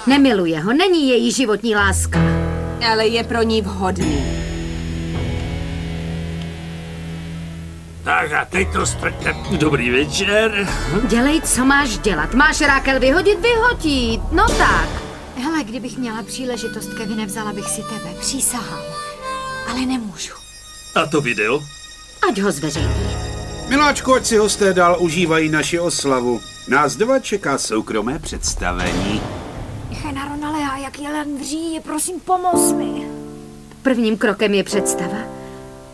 Nemiluje ho, není její životní láska. Ale je pro ní vhodný. Tak a teď to strťte. Dobrý večer. Dělej, co máš dělat. Máš Raquel vyhodit? No tak. Hele, kdybych měla příležitost, Kevine, vzala bych si tebe. Přísahám. Ale nemůžu. A to video? Ať ho zveřejní. Miláčku, ať si hosté dál užívají naši oslavu. Nás dva čeká soukromé představení. Chenaro naléhá, jak jelen vří, prosím, pomoz mi. Prvním krokem je představa,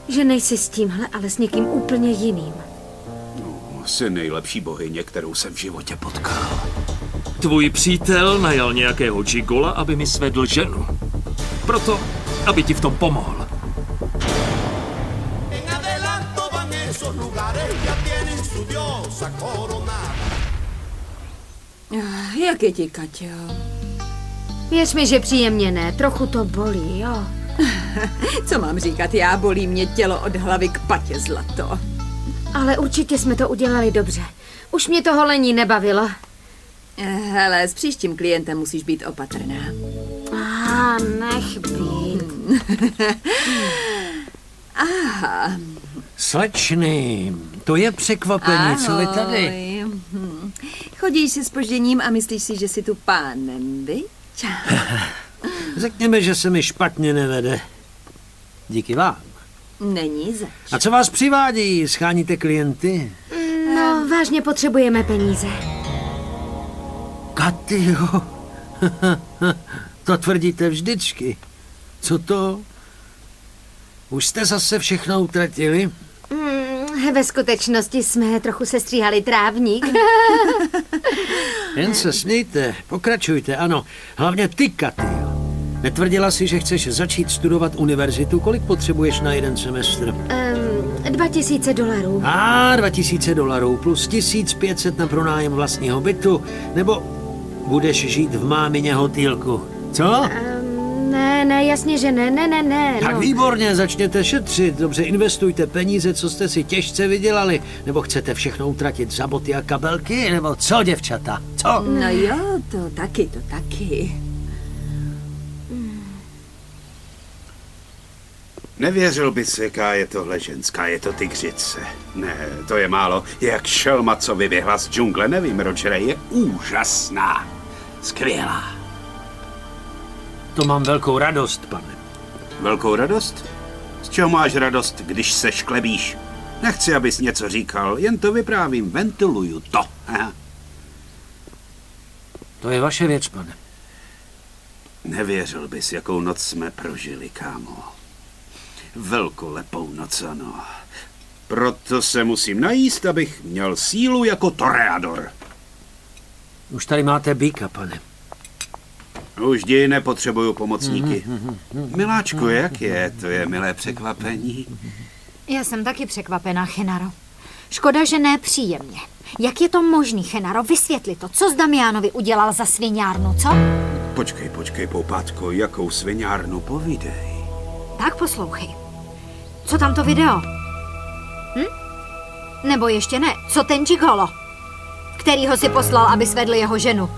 že nejsi s tímhle, ale s někým úplně jiným. No, jsi nejlepší bohyně, kterou jsem v životě potkal. Tvůj přítel najal nějakého gigola, aby mi svedl ženu. Proto, aby ti v tom pomohl. Jak je ti, Kaťo? Věř mi, že příjemně ne, trochu to bolí, jo. Co mám říkat, já bolí mě tělo od hlavy k patě, zlato. Ale určitě jsme to udělali dobře. Už mě to holení nebavilo. Hele, s příštím klientem musíš být opatrná. Nech být. Aha. Slečny, to je překvapení, co vy tady? Chodíš si s zpožděním a myslíš si, že jsi tu pánem, viď? Řekněme, že se mi špatně nevede. Díky vám. Není zač. A co vás přivádí? Scháníte klienty? No, vážně potřebujeme peníze. Katyjo, to tvrdíte vždycky. Co to? Už jste zase všechno utratili? Ve skutečnosti jsme trochu sestříhali trávník. Jen se smějte, pokračujte, ano. Hlavně ty, Katyjo. Netvrdila si, že chceš začít studovat univerzitu? Kolik potřebuješ na jeden semestr? $2000. $2000 plus 1500 na pronájem vlastního bytu, nebo budeš žít v mámině hotýlku. Co? Ne, jasně, že ne. Tak výborně, začněte šetřit, dobře investujte peníze, co jste si těžce vydělali, nebo chcete všechno utratit za boty a kabelky, nebo co, děvčata, co? No jo, to taky. Nevěřil bys, jaká je tohle ženská, je to tygřice. Ne, to je málo. Je jak šelma, co vyběhla z džungle, nevím, Rogere, je úžasná. Skvělá. To mám velkou radost, pane. Velkou radost? Z čeho máš radost, když se šklebíš? Nechci, abys něco říkal, jen to vyprávím, ventiluju to. Aha. To je vaše věc, pane. Nevěřil bys, jakou noc jsme prožili, kámo. Velkolepou noc, ano. Proto se musím najíst, abych měl sílu jako toreador. Už tady máte býka, pane. Už jdi, nepotřebuju pomocníky. Miláčku, jak je? To je milé překvapení. Já jsem taky překvapená, Chenaro. Škoda, že ne příjemně. Jak je to možný, Chenaro? Vysvětli to. Co s Damianovi udělal za sviňárnu, co? Počkej, poupátko, jakou sviňárnu, povídej. Tak poslouchej. Co tam to video? Nebo ještě ne, co ten gigolo? Kterýho si poslal, aby svedl jeho ženu?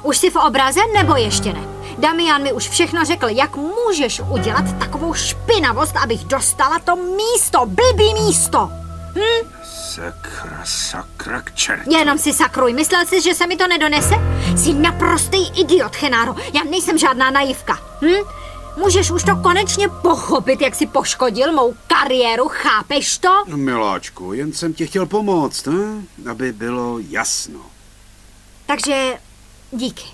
Už jsi v obraze, nebo ještě ne? Damian mi už všechno řekl, jak můžeš udělat takovou špinavost, abych dostala to místo, blbý místo. Sakra k čertu. Jenom si sakruj, myslel jsi, že se mi to nedonese? Jsi naprostý idiot, Chenaro, já nejsem žádná naivka. Můžeš už to konečně pochopit, jak jsi poškodil mou kariéru, chápeš to? No, miláčku, jen jsem ti chtěl pomoct, aby bylo jasno. Takže díky.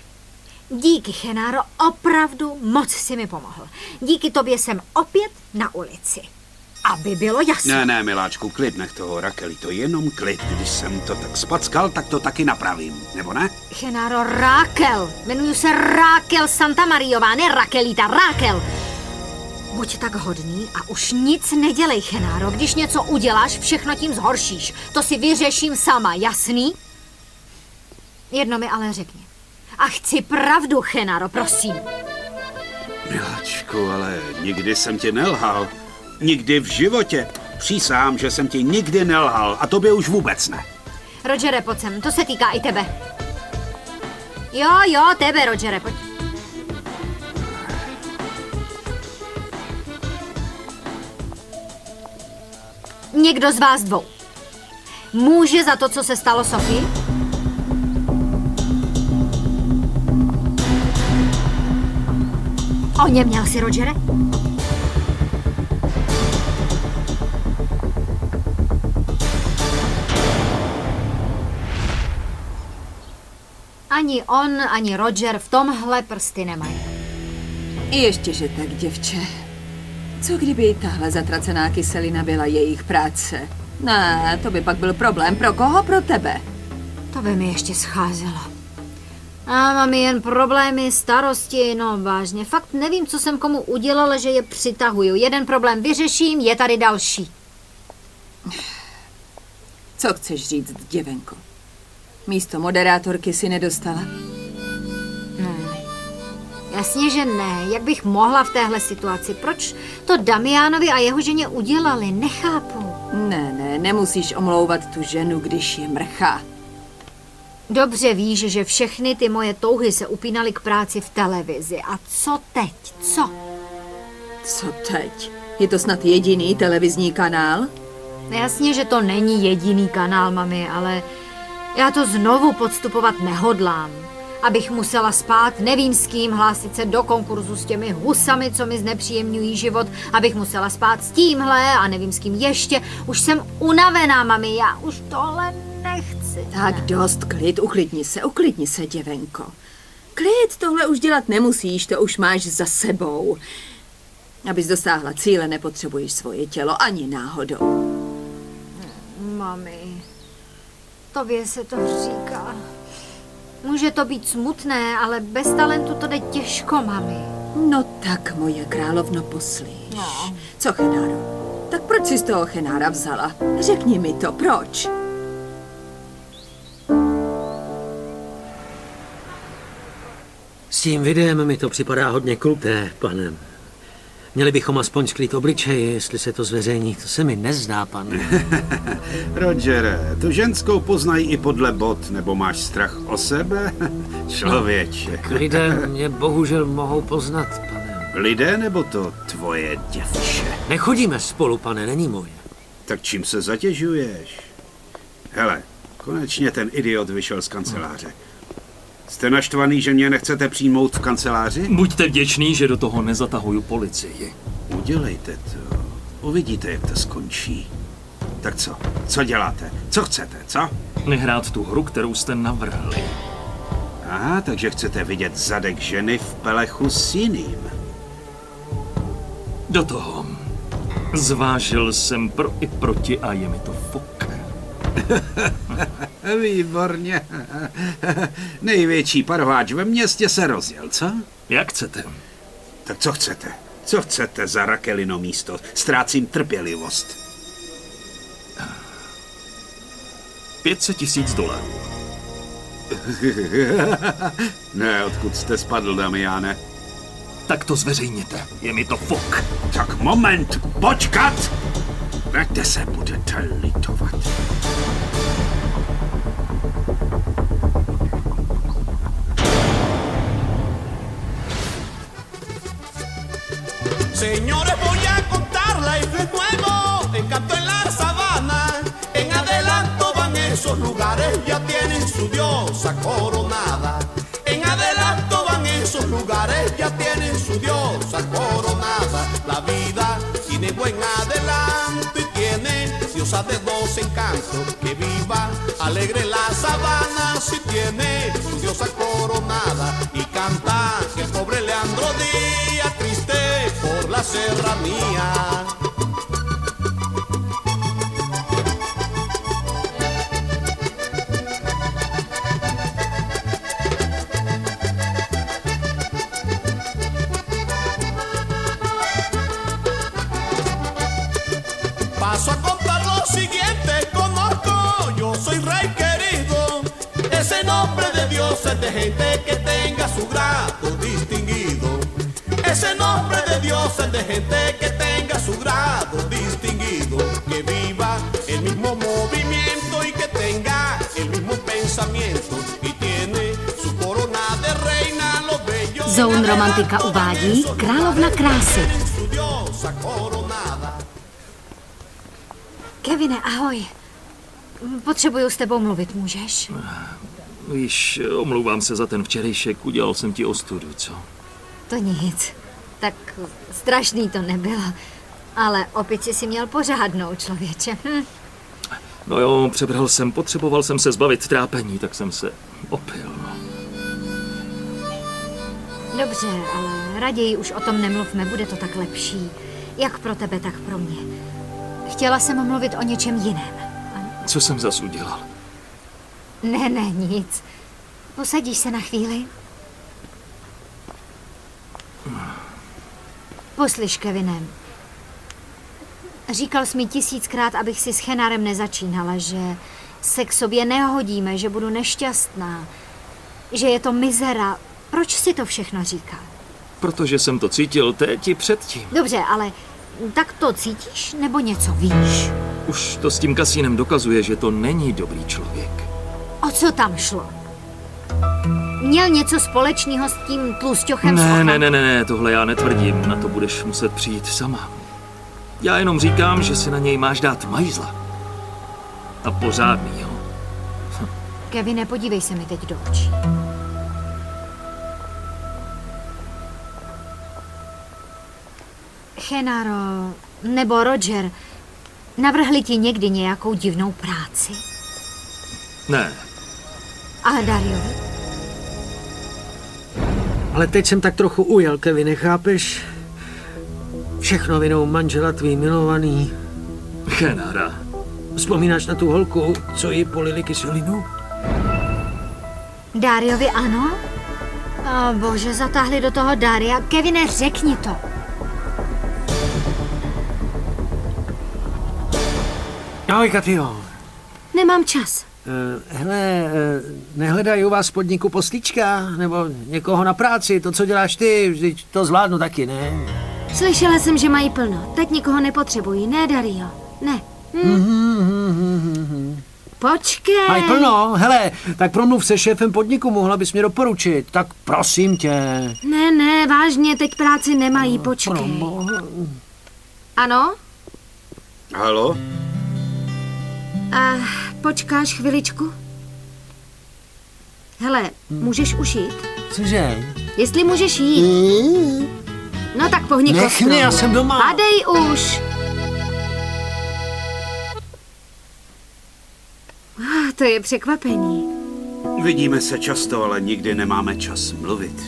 Díky, Chenaro, opravdu moc si mi pomohl. Díky tobě jsem opět na ulici. Aby bylo jasno. Ne, miláčku, klid, nech toho, Rakeli, to je jenom klid. Když jsem to tak spackal, tak to taky napravím, nebo ne? Chenaro, Raquel. Jmenuji se Raquel Santamariová, ne Raquelita, Raquel. Buď tak hodný a už nic nedělej, Chenaro. Když něco uděláš, všechno tím zhoršíš. To si vyřeším sama, jasný? Jedno mi ale řekni. A chci pravdu, Chenaro, prosím. Miláčku, ale nikdy jsem ti nelhal. Nikdy v životě. Přísahám, že jsem ti nikdy nelhal a tobě už vůbec ne. Rogere, pojď sem, to se týká i tebe. Jo, tebe, Rogere, pojď. Někdo z vás dvou může za to, co se stalo Sofii? O něm měl si, Rogere? Ani on, ani Roger v tomhle prsty nemají. Ještě že tak, děvče. Co kdyby tahle zatracená kyselina byla jejich práce? Ne, to by pak byl problém. Pro koho? Pro tebe. To by mi ještě scházelo. A mám jen problémy, starosti, no vážně. Fakt nevím, co jsem komu udělala, že je přitahuju. Jeden problém vyřeším, je tady další. Co chceš říct, děvenko? Místo moderátorky si nedostala? Ne. Jasně, že ne. Jak bych mohla v téhle situaci? Proč to Damianovi a jeho ženě udělali? Nechápu. Ne, nemusíš omlouvat tu ženu, když je mrchá. Dobře víš, že všechny ty moje touhy se upínaly k práci v televizi. A co teď? Co? Co teď? Je to snad jediný televizní kanál? Jasně, že to není jediný kanál, mami, ale já to znovu podstupovat nehodlám. Abych musela spát, nevím s kým, hlásit se do konkurzu s těmi husami, co mi znepříjemňují život, abych musela spát s tímhle a nevím s kým ještě. Už jsem unavená, mami, já už tohle nechci. Tak dost, uklidni se, děvenko. Klid, tohle už dělat nemusíš, to už máš za sebou. Abys dosáhla cíle, nepotřebuješ svoje tělo ani náhodou. Mami, tobě se to říká. Může to být smutné, ale bez talentu to jde těžko, mami. No tak, moje královno, poslíš. No. Co, Chenáro? Tak proč jsi z toho Chenára vzala? Řekni mi to, proč? S tím videem mi to připadá hodně kruté, pane. Měli bychom aspoň sklít obličeje, jestli se to zveřejní. To se mi nezdá, pane. Rogere, tu ženskou poznají i podle bot, nebo máš strach o sebe? Člověče. Tak lidé mě bohužel mohou poznat, pane. Lidé nebo to tvoje děvče? Nechodíme spolu, pane, není moje. Tak čím se zatěžuješ? Hele, konečně ten idiot vyšel z kanceláře. Jste naštvaný, že mě nechcete přijmout v kanceláři? Buďte vděčný, že do toho nezatahuju policii. Udělejte to. Uvidíte, jak to skončí. Tak co? Co děláte? Co chcete, co? Nehrát tu hru, kterou jste navrhli. Aha, takže chcete vidět zadek ženy v pelechu s jiným. Do toho. Zvážil jsem pro i proti a je mi to fuk. Výborně. Největší parváč ve městě se rozjel, co? Jak chcete. Tak co chcete? Co chcete za Rakelino místo? Ztrácím trpělivost. $500,000. Ne, odkud jste spadl, Damiane? Tak to zveřejněte. Je mi to fuk. Tak moment, počkat! Vraťte se, budete litovat. Señores, voy a contarla, esto es nuevo, encanto en la sabana, en adelanto van esos lugares, ya tienen su diosa coronada. En adelanto van esos lugares, ya tienen su diosa coronada. La vida tiene buen adelanto y tiene diosa de dos encantos. Que viva alegre la sabana si tiene su diosa coronada. Y canta el pobre Leandro Díaz, triste por la serranía. Paso a contar lo siguiente, conozco, yo soy rey querido. Ese nombre de Dios es de gente que tenga su grado distinguido. Ese nombre de Dios es de gente que tenga su grado distinguido. Que viva el mismo movimiento y que tenga pensamiento y tiene su corona de reina. Los bellos Zone Romantika uvádí Královna krásy. su diosa coronada. Kevine, ahoj. Potřebuju s tebou mluvit, můžeš? Víš, omlouvám se za ten včerejšek, udělal jsem ti ostudu, co? To nic. Tak strašný to nebylo. Ale opět jsi si měl pořádnou, člověče. No jo, přebral jsem, potřeboval jsem se zbavit trápení, tak jsem se opil, no. Dobře, ale raději už o tom nemluvme, bude to tak lepší. Jak pro tebe, tak pro mě. Chtěla jsem mluvit o něčem jiném. Co jsem zas udělal? Ne, nic. Posadíš se na chvíli? Poslyš, Kevine. Říkal jsi mi 1000krát, abych si s Chenárem nezačínala, že se k sobě nehodíme, že budu nešťastná, že je to mizera. Proč si to všechno říkal? Protože jsem to cítil teď i předtím. Dobře, ale tak to cítíš, nebo něco víš? Už to s tím kasínem dokazuje, že to není dobrý člověk. O co tam šlo? Měl něco společného s tím tlusťochem? Ne, tohle já netvrdím, na to budeš muset přijít sama. Já jenom říkám, že si na něj máš dát majzla. A pořádnýho. Kevine, podívej se mi teď do očí. Chenaro, nebo Roger, navrhli ti někdy nějakou divnou práci? Ne. A Dariovi? Ale teď jsem tak trochu ujel, Kevine, chápeš? Všechno vinou manžela tvý milovaný. Chenara. Vzpomínáš na tu holku, co jí polili kyselinu? Dariovi ano? O bože, zatáhli do toho Daria. Kevine, řekni to. Ahoj, Katio. Nemám čas. Hele, nehledají u vás v podniku poslíčka? Nebo někoho na práci? To, co děláš ty, vždyť to zvládnu taky, ne? Slyšela jsem, že mají plno. Teď nikoho nepotřebují, ne, Dario? Ne. Počkej. Mají plno? Hele, tak promluv se šéfem podniku, mohla bys mě doporučit. Tak prosím tě. Ne, vážně, teď práci nemají, počkej. Ano? Halo? A počkáš chviličku? Hele, můžeš už jít? Cože? Jestli můžeš jít. No tak pohni Nech kostru. mě, já jsem doma. Padej už. To je překvapení. Vidíme se často, ale nikdy nemáme čas mluvit.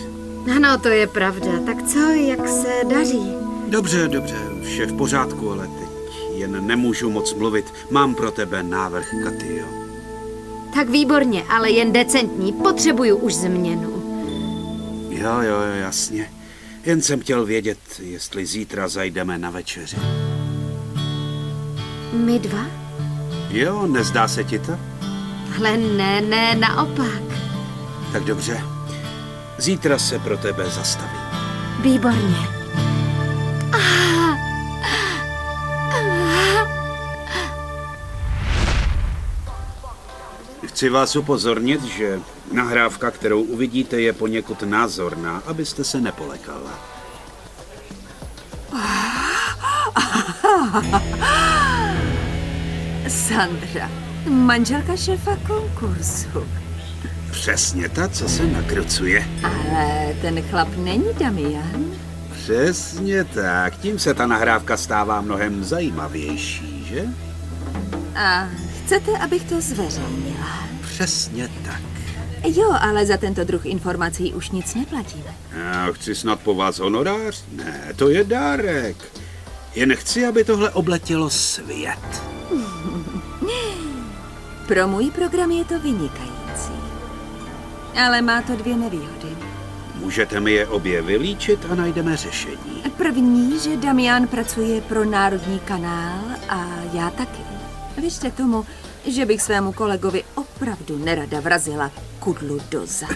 Ano, to je pravda. Tak co, jak se daří? Dobře, vše v pořádku, ale teď jen nemůžu moc mluvit. Mám pro tebe návrh, Katio. Tak výborně, ale jen decentní. Potřebuju už změnu. Jo, jasně. Jen jsem chtěl vědět, jestli zítra zajdeme na večeři. My dva? Jo, nezdá se ti to? Ale ne, naopak. Tak dobře. Zítra se pro tebe zastavím. Výborně. Chci vás upozornit, že nahrávka, kterou uvidíte, je poněkud názorná, abyste se nepolekala. Sandra, manželka šéfa konkursu. Přesně ta, co se nakrucuje. Ale ten chlap není Damian. Přesně tak. Tím se ta nahrávka stává mnohem zajímavější, že? A chcete, abych to zveřejnila? Přesně tak. Jo, ale za tento druh informací už nic neplatíme. Já chci snad po vás honorář? Ne, to je dárek. Jen chci, aby tohle obletělo svět. Pro můj program je to vynikající. Ale má to 2 nevýhody. Můžete mi je obě vylíčit a najdeme řešení. První, že Damian pracuje pro Národní kanál a já taky. Věřte tomu, že bych svému kolegovi opravdu nerada vrazila kudlu do zad.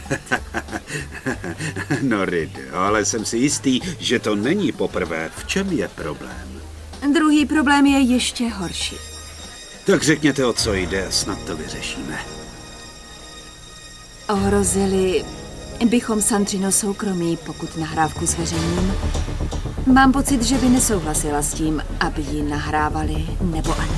No, Rido, ale jsem si jistý, že to není poprvé. V čem je problém? Druhý problém je ještě horší. Tak řekněte, o co jde, snad to vyřešíme. Ohrozili bychom Sandrino soukromí, pokud nahrávku zveřejním. Mám pocit, že by nesouhlasila s tím, aby ji nahrávali, nebo ano?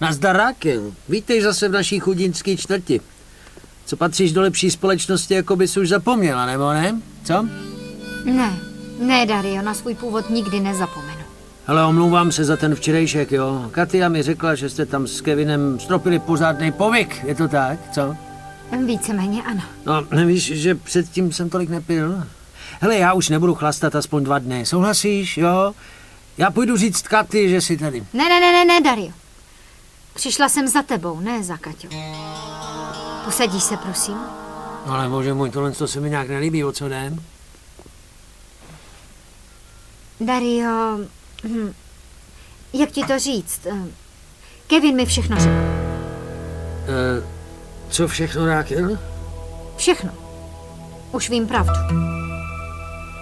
Nazdar, Raquel. Vítej zase v naší chudinské čtvrti. Co patříš do lepší společnosti, jako bys už zapomněla, nebo ne? Co? Ne, Dario, na svůj původ nikdy nezapomenu. Ale omlouvám se za ten včerejšek, jo. Katia mi řekla, že jste tam s Kevinem stropili pořádnej povyk, je to tak, co? Víceméně ano. No, nevíš, že předtím jsem tolik nepil? Hele, já už nebudu chlastat aspoň 2 dny, souhlasíš, jo? Já půjdu říct Katy, že jsi tady. Ne, Dario. Přišla jsem za tebou, ne za Kaťou. Posadíš se, prosím? Ale bože můj, tohle se mi nějak nelíbí, o co jde? Dario, jak ti to říct? Kevin mi všechno řekl. Co všechno, Raquel? Všechno. Už vím pravdu.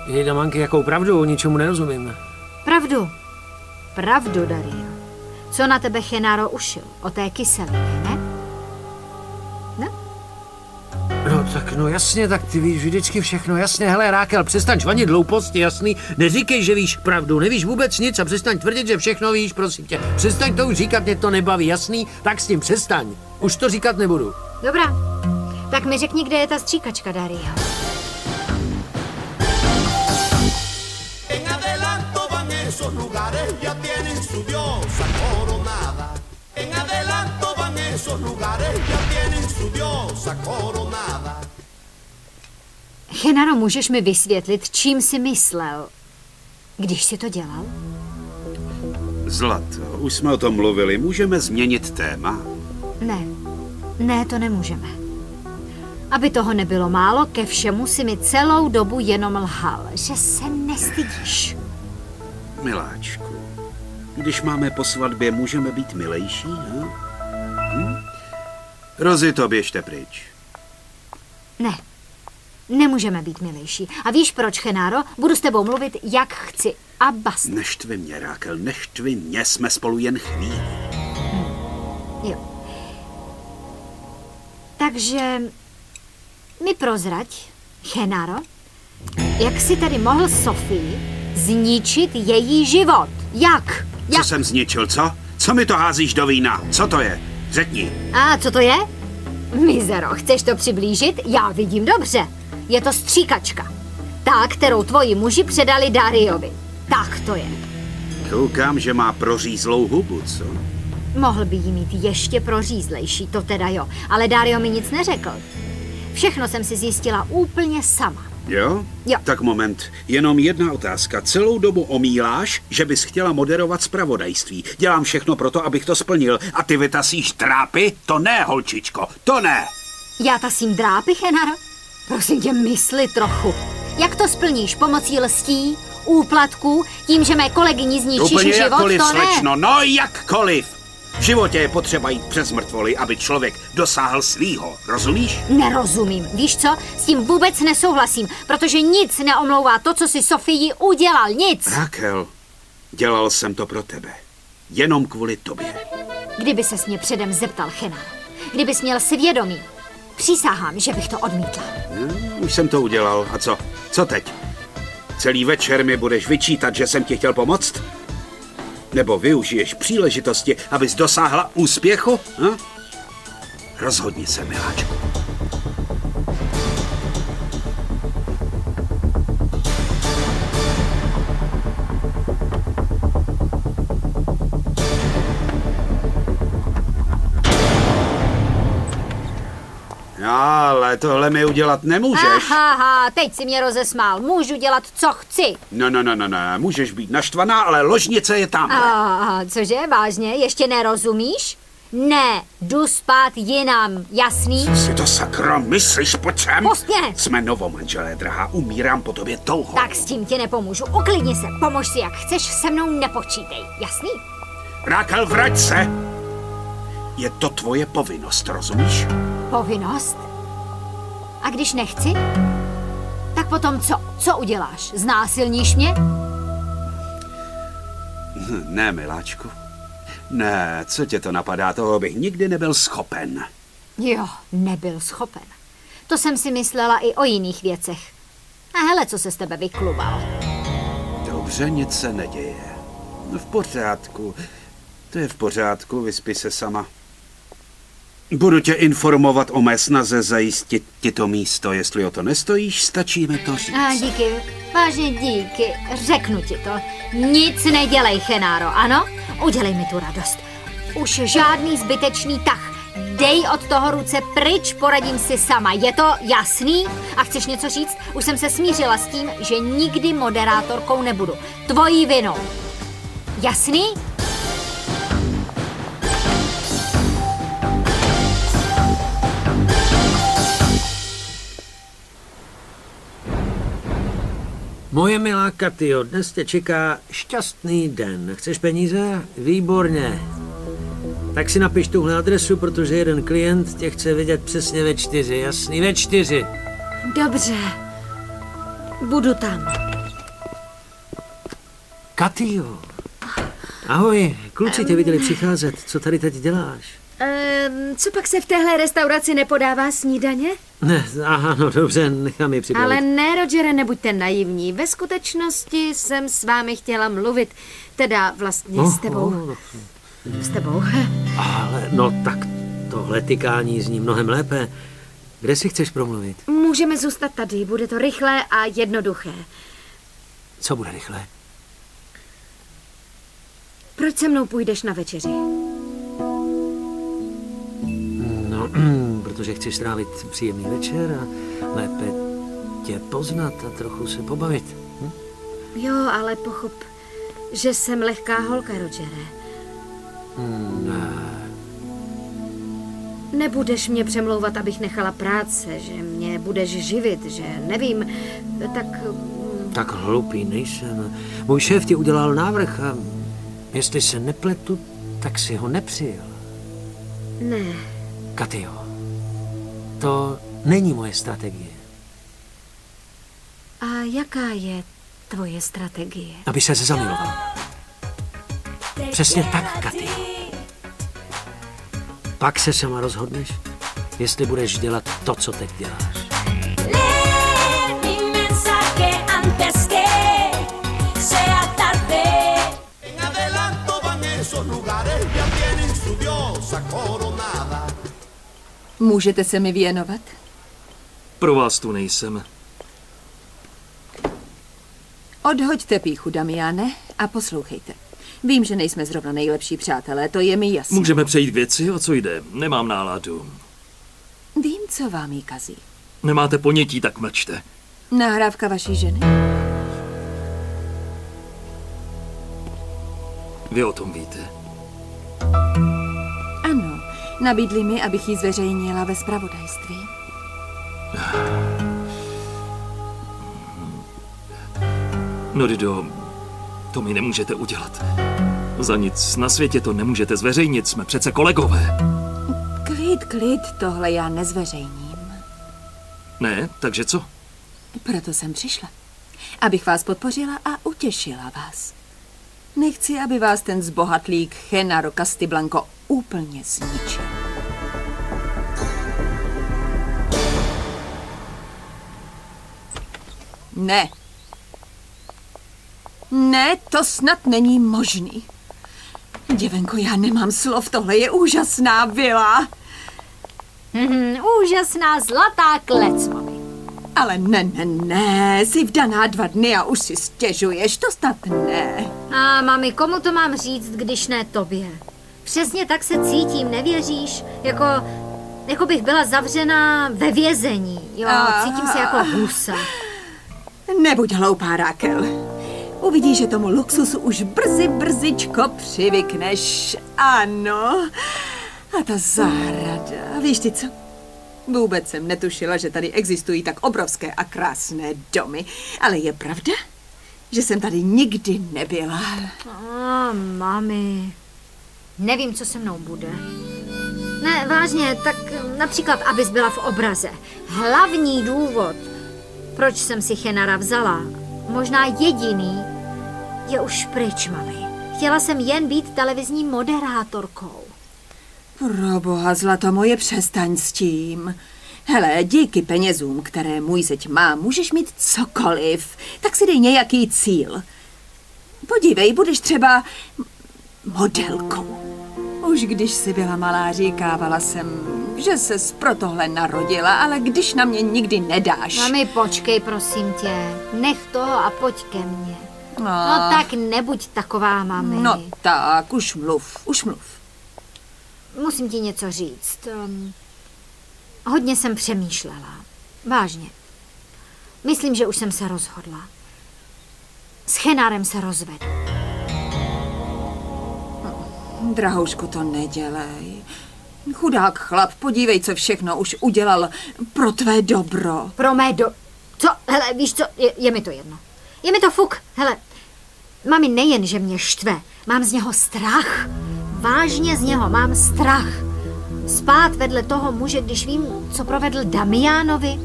Jejda manky, jakou pravdu? Ničemu nerozumím. Pravdu, Dario. Co na tebe Genaro ušil? O té kyselině, ne? No tak no jasně, tak ty víš vždycky všechno, jasně. Hele, Raquel, přestaň žvanit hlouposti, jasný? Neříkej, že víš pravdu, nevíš vůbec nic a přestaň tvrdit, že všechno víš, prosím tě. Přestaň to už říkat, mě to nebaví, jasný? Tak s tím přestaň. Už to říkat nebudu. Dobrá, tak mi řekni, kde je ta stříkačka, Dario. Esos lugares ya tienen su diosa coronada. En adelanto van esos lugares ya tienen su diosa coronada. Genaro, můžeš mi vysvětlit, čím jsi myslel, když jsi to dělal? Zlato, už jsme o tom mluvili, můžeme změnit téma? Ne, to nemůžeme. Aby toho nebylo málo, ke všemu si mi celou dobu jenom lhal, že se nestydíš. Miláčku, když máme po svatbě, můžeme být milejší, ne? Rozi, to běžte pryč. Ne, nemůžeme být milejší. A víš proč, Genaro? Budu s tebou mluvit, jak chci. A basta. Neštvi mě, Raquel, neštvi mě, jsme spolu jen chvíli. Jo. Takže mi prozrať, Genaro, jak jsi tady mohl Sofii zničit její život? Jak? Co jsem zničil, co? Co mi to házíš do vína? Co to je? Řekni. A co to je? Mizero, chceš to přiblížit? Já vidím dobře. Je to stříkačka. Ta, kterou tvoji muži předali Dariovi. Tak to je. Koukám, že má prořízlou hubu, co? Mohl by jí mít ještě prořízlejší, to teda jo. Ale Dario mi nic neřekl. Všechno jsem si zjistila úplně sama. Jo? Jo. Tak moment, jenom jedna otázka. Celou dobu omíláš, že bys chtěla moderovat zpravodajství. Dělám všechno pro to, abych to splnil. A ty vytasíš trápy? To ne, holčičko, to ne. Já tasím drápy, Genaro? Prosím tě, mysli trochu. Jak to splníš? Pomocí lstí, úplatků, tím, že mé kolegyni zničíš úplně život? Jakkoliv, to ne. slečno, no jakkoliv. V životě je potřeba jít přes mrtvoly, aby člověk dosáhl svýho. Rozumíš? Nerozumím. Víš co? S tím vůbec nesouhlasím, protože nic neomlouvá to, co si Sofii udělal. Nic. Raquel, dělal jsem to pro tebe. Jenom kvůli tobě. Kdyby ses mě předem zeptal, Genaro, kdybys měl svědomí, přísahám, že bych to odmítla. Už jsem to udělal. A co? Co teď? Celý večer mi budeš vyčítat, že jsem ti chtěl pomoct? Nebo využiješ příležitosti, abys dosáhla úspěchu? Hm? Rozhodni se, miláčku. Ale tohle mi udělat nemůžeš. Aha, teď si mě rozesmál. Můžu dělat, co chci. No, můžeš být naštvaná, ale ložnice je tam. Cože, vážně? Ještě nerozumíš? Ne, jdu spát jinam, jasný? Co si to sakro myslíš, po čem? Pust mě! Jsme novomanželé, drahá, umírám po tobě touho. Tak s tím ti nepomůžu, uklidni se, pomož si jak chceš, se mnou nepočítej, jasný? Raquel, vrať se! Je to tvoje povinnost, rozumíš? Povinnost? A když nechci? Tak potom co? Co uděláš? Znásilníš mě? Ne, miláčku. Ne, co tě to napadá, toho bych nikdy nebyl schopen. Jo, nebyl schopen. To jsem si myslela i o jiných věcech. A hele, co se z tebe vyklubalo. Dobře, nic se neděje. No v pořádku. To je v pořádku, vyspí se sama. Budu tě informovat o mé snaze zajistit ti to místo. Jestli o to nestojíš, stačí mi to říct. Díky, vážně díky. Řeknu ti to. Nic nedělej, Chenáro, ano? Udělej mi tu radost. Už žádný zbytečný tah. Dej od toho ruce pryč, poradím si sama. Je to jasný? A chceš něco říct? Už jsem se smířila s tím, že nikdy moderátorkou nebudu. Tvojí vinou. Jasný? Moje milá Katyo, dnes tě čeká šťastný den. Chceš peníze? Výborně. Tak si napiš tuhle adresu, protože jeden klient tě chce vidět přesně ve 4, jasný? Ve 4. Dobře. Budu tam. Katyo. Ahoj, kluci tě viděli přicházet. Co tady teď děláš? Co pak se v téhle restauraci nepodává snídaně? Ne, aha, no dobře, nechám je připravit. Ale ne, Rogere, nebuďte naivní. Ve skutečnosti jsem s vámi chtěla mluvit. Teda vlastně s tebou. S tebou. Ale, no tak tohle tykání zní mnohem lépe. Kde si chceš promluvit? Můžeme zůstat tady, bude to rychlé a jednoduché. Co bude rychlé? Proč se mnou půjdeš na večeři? No, protože chci strávit příjemný večer a lépe tě poznat a trochu se pobavit. Jo, ale pochop, že jsem lehká holka, Rogere. Nebudeš mě přemlouvat, abych nechala práce, že mě budeš živit, že nevím, tak... Tak hloupý nejsem. Můj šéf ti udělal návrh a jestli se nepletu, tak si ho nepřijal. Ne. Katyo, to není moje strategie. A jaká je tvoje strategie? Aby se zamiloval. Přesně tak, Katyo. Pak se sama rozhodneš, jestli budeš dělat to, co teď děláš. Můžete se mi věnovat? Pro vás tu nejsem. Odhoďte pýchu, Damiane, a poslouchejte. Vím, že nejsme zrovna nejlepší přátelé, to je mi jasné. Můžeme přejít k věci, o co jde? Nemám náladu. Vím, co vám jí kazí. Nemáte ponětí, tak mlčte. Nahrávka vaší ženy? Vy o tom víte? Ano, nabídli mi, abych ji zveřejnila ve zpravodajství. No, Dido, to mi nemůžete udělat. Za nic na světě to nemůžete zveřejnit, jsme přece kolegové. Klid, tohle já nezveřejním. Ne, takže co? Proto jsem přišla. Abych vás podpořila a utěšila vás. Nechci, aby vás ten zbohatlík Genaro Castiblanco úplně zničil. Ne. Ne, to snad není možný. Děvenko, já nemám slov, tohle je úžasná vila. Úžasná zlatá klec, mami. Ale ne, jsi vdaná 2 dny a už si stěžuješ, to snad ne. A mami, komu to mám říct, když ne tobě? Přesně tak se cítím, nevěříš? Jako bych byla zavřená ve vězení, jo, cítím se jako husa. Nebuď hloupá, Raquel. Uvidíš, že tomu luxusu už brzičko přivykneš. Ano. A ta zahrada, víš ty co? Vůbec jsem netušila, že tady existují tak obrovské a krásné domy. Ale je pravda, že jsem tady nikdy nebyla. Mami, nevím, co se mnou bude. Ne, vážně, tak například, abys byla v obraze. Hlavní důvod, proč jsem si Chenara vzala, možná jediný, je už pryč, mami. Chtěla jsem jen být televizní moderátorkou. Proboha, zlato moje, přestaň s tím. Hele, díky penězům, které můj zeď má, můžeš mít cokoliv. Tak si dej nějaký cíl. Podívej, budeš třeba modelkou. Už když jsi byla malá, říkávala jsem, že ses pro tohle narodila, ale když na mě nikdy nedáš. Mami, počkej, prosím tě. Nech toho a pojď ke mně. No tak nebuď taková, mami. No tak, už mluv. Musím ti něco říct. Hodně jsem přemýšlela. Vážně. Myslím, že už jsem se rozhodla. S Chenárem se rozvedu. Drahoušku, to nedělej. Chudák chlap, podívej, co všechno už udělal pro tvé dobro. Pro mé Co? Hele, víš co? Je mi to jedno. Je mi to fuk. Hele, mami, nejen, že mě štve, mám z něho strach. Vážně z něho mám strach. Spát vedle toho muže, když vím, co provedl Damiánovi.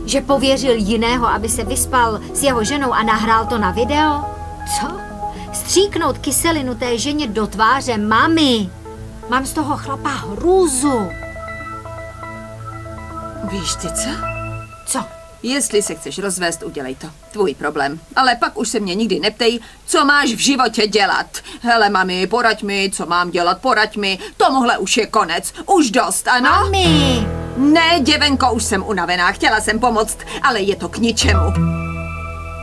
Že pověřil jiného, aby se vyspal s jeho ženou a nahrál to na video. Co? Stříknout kyselinu té ženě do tváře, mami. Mám z toho chlapa hrůzu. Víš ty co? Co? Jestli se chceš rozvést, udělej to. Tvůj problém. Ale pak už se mě nikdy neptej, co máš v životě dělat. Hele, mami, poraď mi, co mám dělat, poraď mi. Tomuhle už je konec. Už dost, ano? Mami! Ne, děvenko, už jsem unavená. Chtěla jsem pomoct, ale je to k ničemu.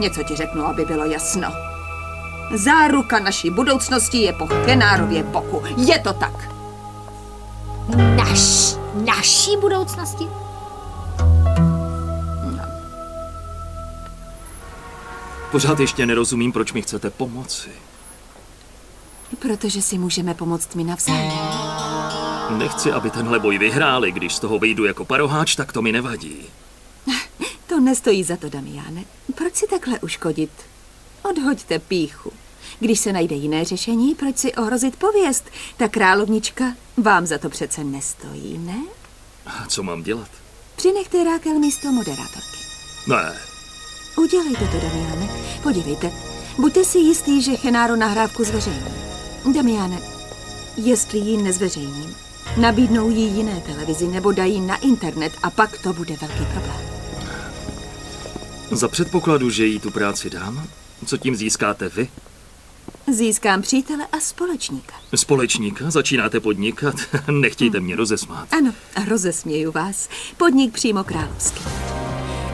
Něco ti řeknu, aby bylo jasno. Záruka naší budoucnosti je po Chenárově boku. Je to tak. Naší budoucnosti? Pořád ještě nerozumím, proč mi chcete pomoci. Protože si můžeme pomoct my navzájem. Nechci, aby tenhle boj vyhráli. Když z toho vyjdu jako paroháč, tak to mi nevadí. To nestojí za to, Damiáne. Proč si takhle uškodit? Odhoďte pýchu. Když se najde jiné řešení, proč si ohrozit pověst? Ta královnička vám za to přece nestojí, ne? A co mám dělat? Přinechte Rákel místo moderátorky. Ne. Udělejte to, Damiáne. Podívejte. Buďte si jistý, že Chenáro nahrávku zveřejní. Damiáne, jestli ji nezveřejním, nabídnou ji jiné televizi nebo dají na internet a pak to bude velký problém. Za předpokladu, že jí tu práci dám, co tím získáte vy? Získám přítele a společníka. Společníka? Začínáte podnikat? Nechtějte mě rozesmát. Ano, rozesměju vás. Podnik přímo královský.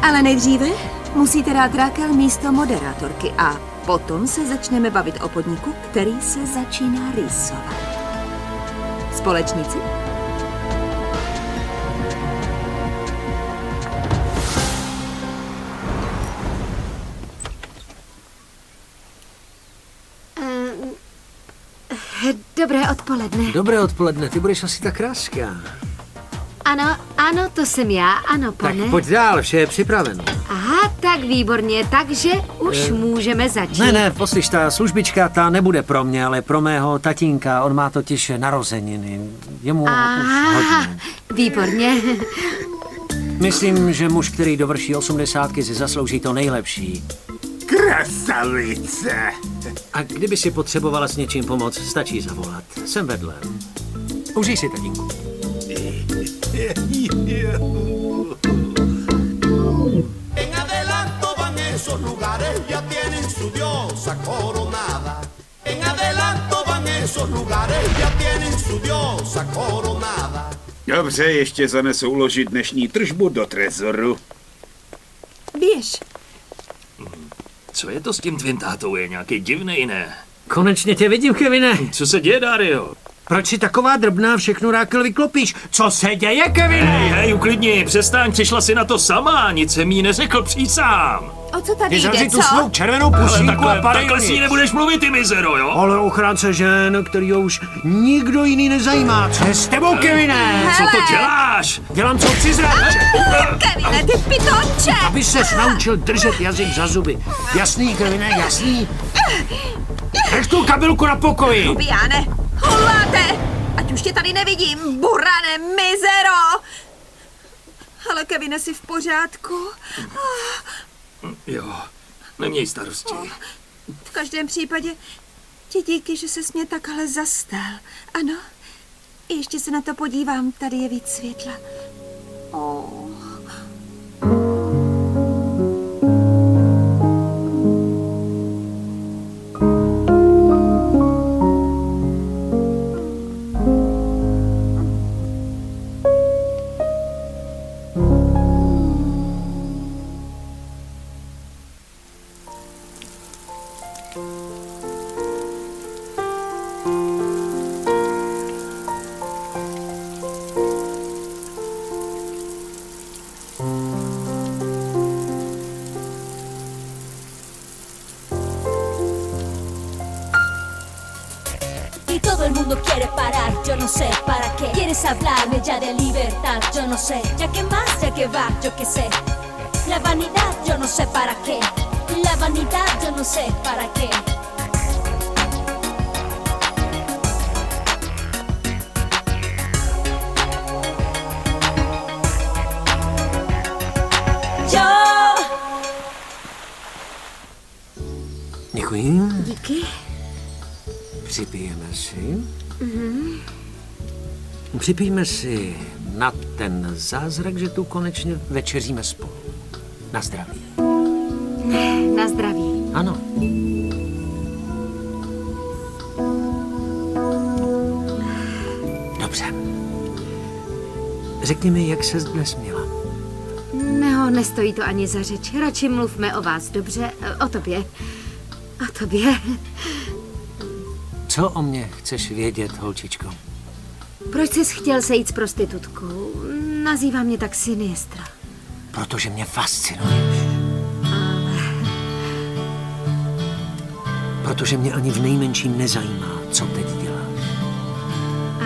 Ale nejdříve musíte dát Rákel místo moderátorky a potom se začneme bavit o podniku, který se začíná rýsovat. Společníci? Dobré odpoledne. Dobré odpoledne, ty budeš asi ta kráska. Ano, to jsem já, ano, pane. Tak pojď dál, vše je připraveno. Aha, tak výborně, takže už můžeme začít. Ne, poslyš, ta službička, ta nebude pro mě, ale pro mého tatínka, on má totiž narozeniny. Jemu už hodně. Výborně. Myslím, že muž, který dovrší 80, si zaslouží to nejlepší. Krasavice! A kdyby si potřebovala s něčím pomoct, stačí zavolat. Jsem vedle. Užij si, tatínku. En adelanto van esos lugares, ya tienen su diosa coronada. En adelanto van esos lugares, ya tienen su diosa coronada. Dobře, ještě zanesu uložit dnešní tržbu do trezoru. Běž. Co je to s tím tvým tátou? Je nějaký divný, ne? Konečně tě vidím, Kevine. Co se děje, Dario? Proč si taková drobná všechno Rákel vyklopíš? Co se děje, Kevine? Hej, uklidni, přestaň, přišla si na to sama, nic jsem jí neřekl, přísám. O co tady Ty jde, zavři tu co? svou červenou Ale pusínku a padej takhle s ní nebudeš mluvit, ty mizero, jo? Ale ochránce žen, kterýho už nikdo jiný nezajímá. Co je s tebou, Kevine? Co to děláš? Dělám, co chci zradče. Kevine, ty pitonče! Aby ses naučil držet jazyk za zuby. Jasný, Kevine, jasný? Nech tu kabelku na pokoji. Biane, hulváte! Ať už tě tady nevidím, burane, mizero! Ale Kevine, jsi v pořádku? Jo, neměj starosti. V každém případě Ti díky, že ses mě takhle zastal. Ano, ještě se na to podívám, tady je víc světla. Oh. Todo el mundo quiere parar, yo no sé para qué. Quieres hablarme ya de libertad, yo no sé. Ya que más, ya que va, yo qué sé. La vanidad, yo no sé para qué. La vanidad, yo no sé para qué. Yo. Děkuji. Díky. Připijeme si. Připijme si na ten zázrak, že tu konečně večeříme spolu. Na zdraví. Na zdraví. Ano. Dobře. Řekni mi, jak ses dnes měla. No, nestojí to ani za řeč. Radši mluvme o vás, dobře? O tobě. O tobě. Co o mě chceš vědět, holčičko? Proč jsi chtěl sejít s prostitutkou? Nazývá mě tak Sinistra. Protože mě fascinuješ. Protože mě ani v nejmenším nezajímá, co teď děláš.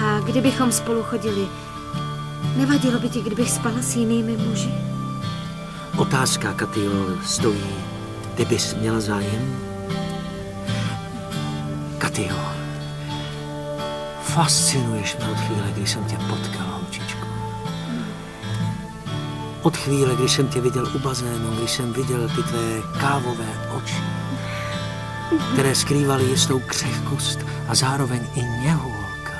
A kdybychom spolu chodili, nevadilo by ti, kdybych spala s jinými muži? Otázka, Katio, stojí. Ty bys měla zájem? Katio, fascinuješ mě od chvíle, kdy jsem tě potkal, holčičko. Od chvíle, kdy jsem tě viděl u bazénu, když jsem viděl ty tvé kávové oči, které skrývaly jistou křehkost a zároveň i něhulka.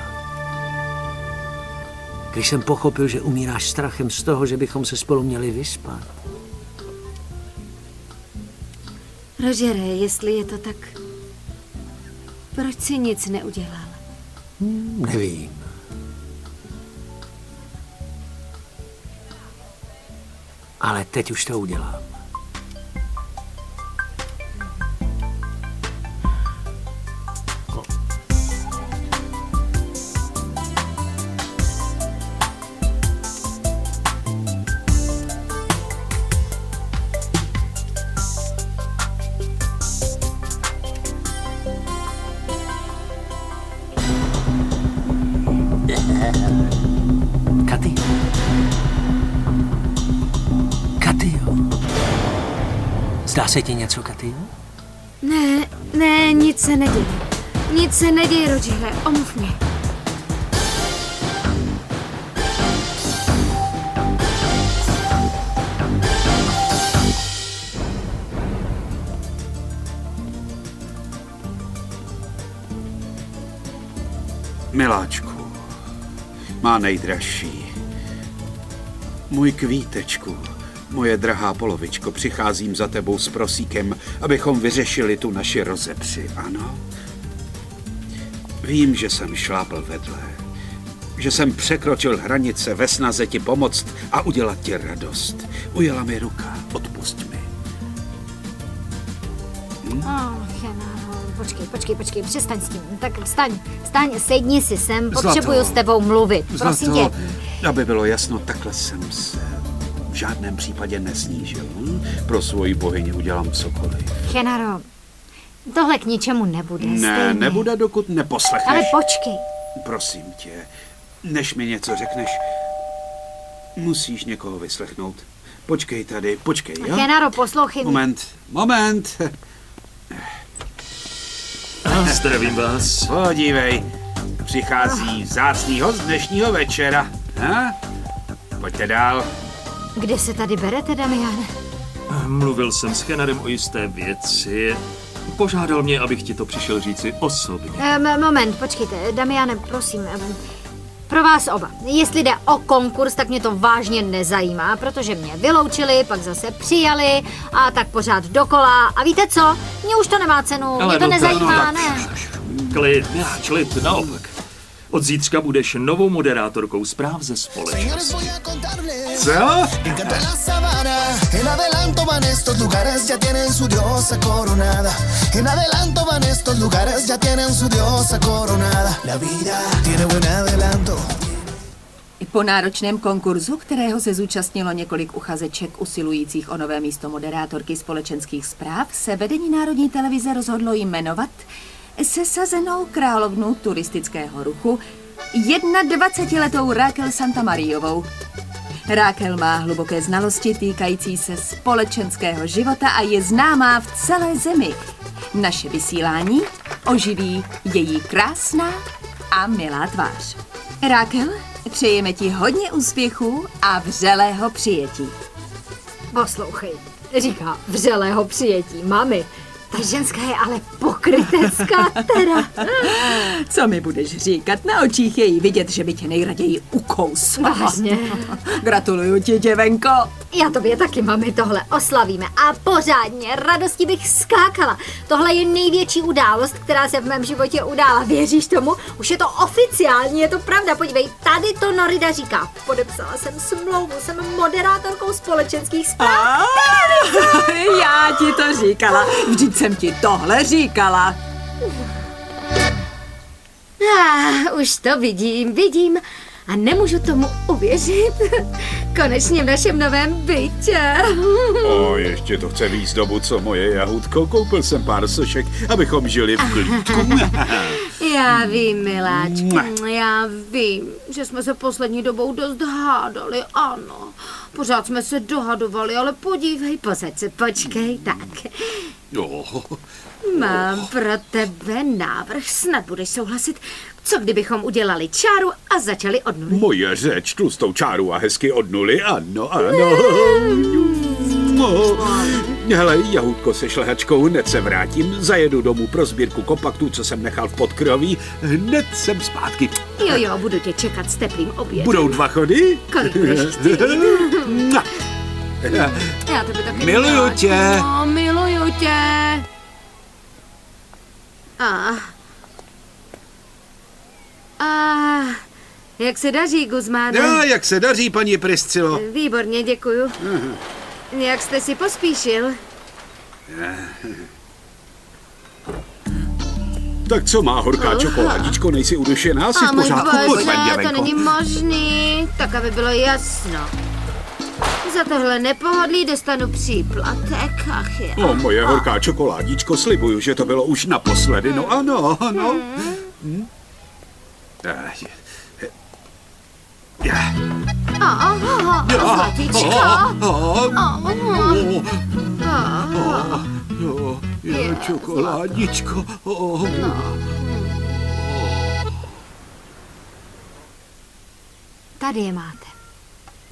Když jsem pochopil, že umíráš strachem z toho, že bychom se spolu měli vyspat. Rogere, jestli je to tak, proč jsi nic neudělal? Nevím. Ale teď už to udělám. Katio. Zdá se ti něco, Katio? Ne, nic se neděje. Nic se neděje, Rogere, omluv mě. Miláčku, má nejdražší. Můj kvítečku, moje drahá polovičko, přicházím za tebou s prosíkem, abychom vyřešili tu naši rozepři, ano? Vím, že jsem šlápl vedle, že jsem překročil hranice ve snaze ti pomoct a udělat ti radost. Ujela mi ruka, odpusť mi. Počkej, přestaň s tím. Tak vstaň, sedni si sem, potřebuju s tebou mluvit, prosím tě. Aby bylo jasno, takhle jsem se v žádném případě nesnížil. Pro svoji bohyni udělám cokoliv. Genaro, tohle k ničemu nebude. Ne, nebude, dokud neposlechneš. Ale počkej. Prosím tě, než mi něco řekneš, musíš někoho vyslechnout. Počkej tady, jo? Genaro, poslouchej. Moment. Zdravím vás. Podívej, přichází vzácný host dnešního večera. Pojďte dál. Kde se tady berete, Damiane? Mluvil jsem s Chenarem o jisté věci. Požádal mě, abych ti to přišel říci osobně. Moment, počkejte, Damiane, prosím. Pro vás oba. Jestli jde o konkurs, tak mě to vážně nezajímá, protože mě vyloučili, pak zase přijali a tak pořád dokola. A víte co? Mně už to nemá cenu, mě to nezajímá, ne. Klid, naopak. Od zítřka budeš novou moderátorkou zpráv ze společnosti. Co? En adelanto van estos lugares, ya tienen su diosa coronada. En adelanto van estos lugares, ya tienen su diosa coronada. La vida tiene buen adelanto. Po náročném konkurzu, kterého se zúčastnilo několik uchazeček usilujících o nové místo moderátorky společenských zpráv, se vedení Národní televize rozhodlo jmenovat sesazenou královnu turistického ruchu 21letou Raquel Santamariovou. Raquel má hluboké znalosti týkající se společenského života a je známá v celé zemi. Naše vysílání oživí její krásná a milá tvář. Raquel, přejeme ti hodně úspěchů a vřelého přijetí. Poslouchej, říká vřelého přijetí, mami. Ta ženská je ale pokrytecká teda. Co mi budeš říkat? Na očích je jí vidět, že by tě nejraději ukousla. Vážně. Gratuluju ti, děvenko. Já tobě taky, mami, tohle oslavíme a pořádně radosti bych skákala. Tohle je největší událost, která se v mém životě udála. Věříš tomu? Už je to oficiální, je to pravda. Podívej, tady to Norida říká. Podepsala jsem smlouvu, jsem moderátorkou společenských zpráv. Já ti to říkala. Vždyť jsem ti tohle říkala. Už to vidím a nemůžu tomu uvěřit. Konečně v našem novém bytě. Ještě to chce víc dobu, co moje jahůdko. Koupil jsem pár sošek, abychom žili v klídku. Já vím, miláčku, já vím, že jsme se poslední dobou dost hádali, ano. Pořád jsme se dohadovali, ale podívej, posaď se, počkej, tak. Mám pro tebe návrh, snad budeš souhlasit. Co kdybychom udělali čáru a začali od nuly? Moje řeč, tlustou čáru a hezky od nuly, ano. Hele, jahůdko se šlehačkou, hned se vrátím, zajedu domů pro sbírku kompaktů, co jsem nechal v podkroví, hned jsem zpátky. Jo, budu tě čekat s teplým obědem. Budou 2 chody? Kolik budeš chtít? Já tebe taky miluju tě. No, miluju tě. Jak se daří, Guzmáne? Jak se daří, paní Priscilo? Výborně, děkuju. Jak jste si pospíšil? Tak co má horká čokoládičko, nejsi udušená? Jsi v pořádku? To není možný, tak aby bylo jasno. Za tohle nepohodlí dostanu příplatek, ach jo. Moje horká čokoládičko, slibuju, že to bylo už naposledy, no ano. Čokoládičko. Tady je máte.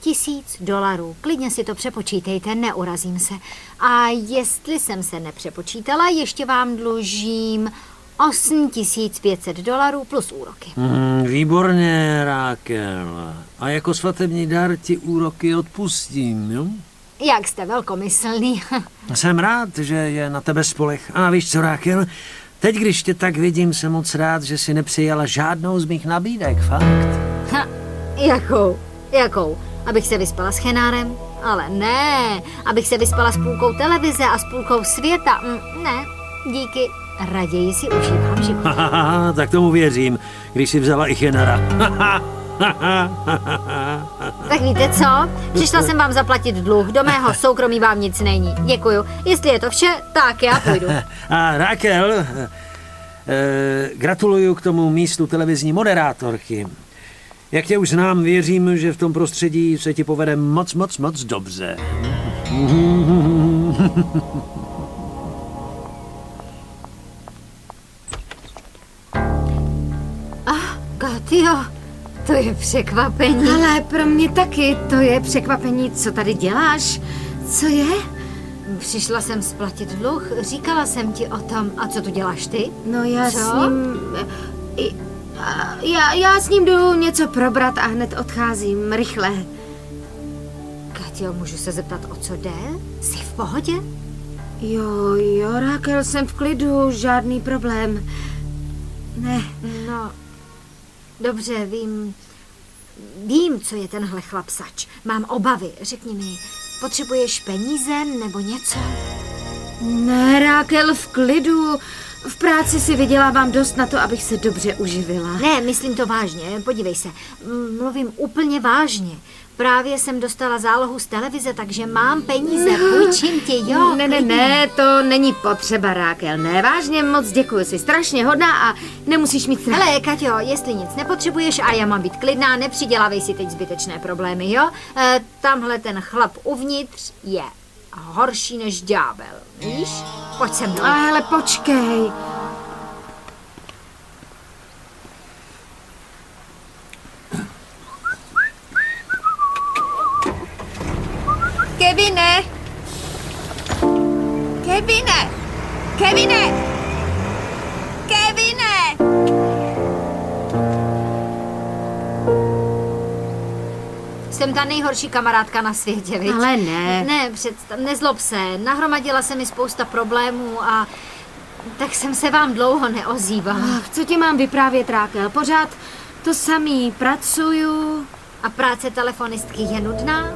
$1000. Klidně si to přepočítejte, neurazím se. A jestli jsem se nepřepočítala, ještě vám dlužím $8500 plus úroky. Výborně, Raquel. A jako svatební dar ti úroky odpustím, jo? Jak jste velkomyslný. Jsem rád, že je na tebe spoleh. A víš co, Raquel? Teď, když tě tak vidím, jsem moc rád, že si nepřijala žádnou z mých nabídek, fakt. Jakou? Abych se vyspala s Chenárem? Ale ne, abych se vyspala s půlkou televize a s půlkou světa. Ne, díky. Raději si užívám život. Tak tomu věřím, když si vzala i Chenara. Tak víte co? Přišla jsem vám zaplatit dluh, do mého soukromí vám nic není. Děkuju. Jestli je to vše, tak já půjdu. A Raquel, gratuluju k tomu místu televizní moderátorky. Jak tě už znám, věřím, že v tom prostředí se ti povede moc dobře. Katio, to je překvapení. Ale pro mě taky, to je překvapení. Co tady děláš? Co je? Přišla jsem splatit dluh, říkala jsem ti o tom. A co tu děláš ty? No já Co? s ním... Já s ním jdu něco probrat a hned odcházím, rychle. Katyo, můžu se zeptat, o co jde? Jsi v pohodě? Jo, Raquel, jsem v klidu, žádný problém. Ne. No, dobře, vím, co je tenhle chlapsač. Mám obavy, řekni mi, potřebuješ peníze nebo něco? Ne, Raquel, v klidu. V práci si vydělávám dost na to, abych se dobře uživila. Ne, myslím to vážně, podívej se, mluvím úplně vážně. Právě jsem dostala zálohu z televize, takže mám peníze, půjčím ti, jo? Ne, to není potřeba, Raquel. Ne, vážně, moc děkuji, jsi strašně hodná a nemusíš mít strach. Hele, Katyo, jestli nic nepotřebuješ a já mám být klidná, nepřidělávej si teď zbytečné problémy, jo? Tamhle ten chlap uvnitř je horší než ďábel, víš? Pojď se mnou. Ale počkej. Kevine! Kevine! Kevine! Kevine! Jsem ta nejhorší kamarádka na světě, viď? Ale ne. Ne, nezlob se. Nahromadila se mi spousta problémů a tak jsem se vám dlouho neozývala. Co ti mám vyprávět, Raquel? Pořád to samý, pracuju. A práce telefonistky je nudná?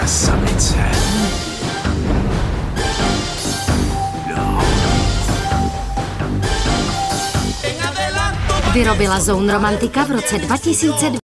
Samice. Vyrobila Zone Romantika v roce 2002.